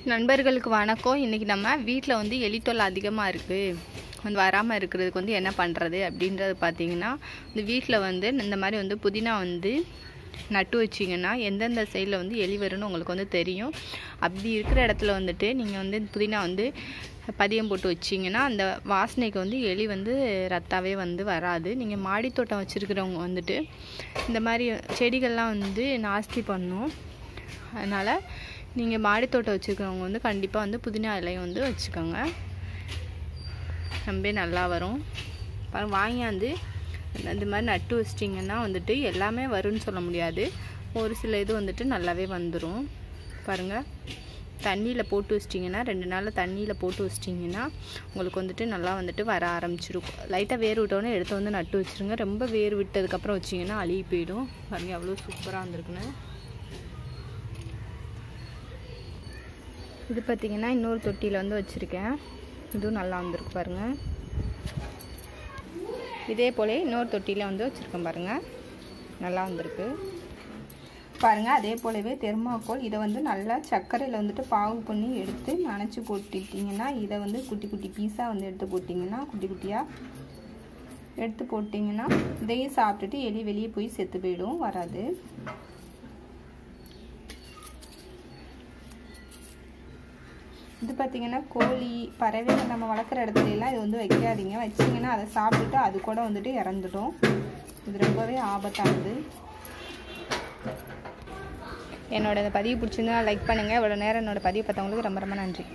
நண்பர்களுக்கு வணக்கம். இன்றைக்கி நம்ம வீட்டில் வந்து எலித்தொல்லை அதிகமாக இருக்குது, வந்து வராமல் இருக்கிறதுக்கு வந்து என்ன பண்ணுறது அப்படின்றது பார்த்திங்கன்னா, இந்த வீட்டில் வந்து இந்த மாதிரி வந்து புதினா வந்து நட்டு வச்சிங்கன்னா எந்தெந்த சைடில் வந்து எலி வரும்னு உங்களுக்கு வந்து தெரியும். அப்படி இருக்கிற இடத்துல வந்துட்டு நீங்கள் வந்து புதினா வந்து பதியம் போட்டு வச்சிங்கன்னா அந்த வாசனைக்கு வந்து எலி வந்து ரத்தாவே வந்து வராது. நீங்கள் மாடித்தோட்டம் வச்சுருக்கிறவங்க வந்துட்டு இந்த மாதிரி செடிகள்லாம் வந்து நாஸ்தி பண்ணும். அதனால் நீங்கள் மாடித்தோட்டம் வச்சுருக்கிறவங்க வந்து கண்டிப்பாக வந்து புதினா இலையை வந்து வச்சுக்கோங்க, ரொம்ப நல்லா வரும். வாங்கியாந்து இந்த மாதிரி நட்டு வச்சிட்டிங்கன்னா வந்துட்டு எல்லாமே வரும்னு சொல்ல முடியாது, ஒரு சில இது வந்துட்டு நல்லாவே வந்துடும். பாருங்கள், தண்ணியில் போட்டு வச்சிட்டிங்கன்னா 2 நாளில் தண்ணியில் போட்டு வச்சிட்டிங்கன்னா உங்களுக்கு வந்துட்டு நல்லா வந்துட்டு வர ஆரம்பிச்சிருக்கும். லைட்டாக வேர் விட்டோன்னே எடுத்து வந்து நட்டு வச்சுருங்க. ரொம்ப வேர் விட்டதுக்கப்புறம் வச்சிங்கன்னா அழுகி போயிடும். பாருங்கள் அவ்வளோ சூப்பராக வந்திருக்குன்னு. இது பார்த்திங்கன்னா இன்னொரு தொட்டியில் வந்து வச்சுருக்கேன், இதுவும் நல்லா வந்திருக்கு பாருங்கள். இதே போல் இன்னொரு தொட்டியில் வந்து வச்சுருக்கேன் பாருங்கள், நல்லா வந்திருக்கு பாருங்கள். அதே போலவே தெர்மாக்கோல் இதை வந்து நல்லா சர்க்கரையில் வந்துட்டு பாகு பண்ணி எடுத்து நனைச்சி போட்டுட்டிங்கன்னா, இதை வந்து குட்டி குட்டி பீஸாக வந்து எடுத்து போட்டிங்கன்னா, குட்டி குட்டியாக எடுத்து போட்டிங்கன்னா இதையும் சாப்பிட்டுட்டு எலி வெளியே போய் செத்து போயிடும், வராது. இது பார்த்திங்கன்னா கோழி பறவைகள் நம்ம வளர்க்குற இடத்துலலாம் இது வந்து வைக்காதீங்க. வச்சிங்கன்னா அதை சாப்பிட்டுட்டு அது கூட வந்துட்டு இறந்துடும். இது ரொம்பவே ஆபத்தானது. என்னோட இந்த பதிவு பிடிச்சிருந்தா லைக் பண்ணுங்கள். இவ்வளோ நேரம் என்னோடய பதிவு பார்த்தவங்களுக்கு ரொம்ப ரொம்ப நன்றி.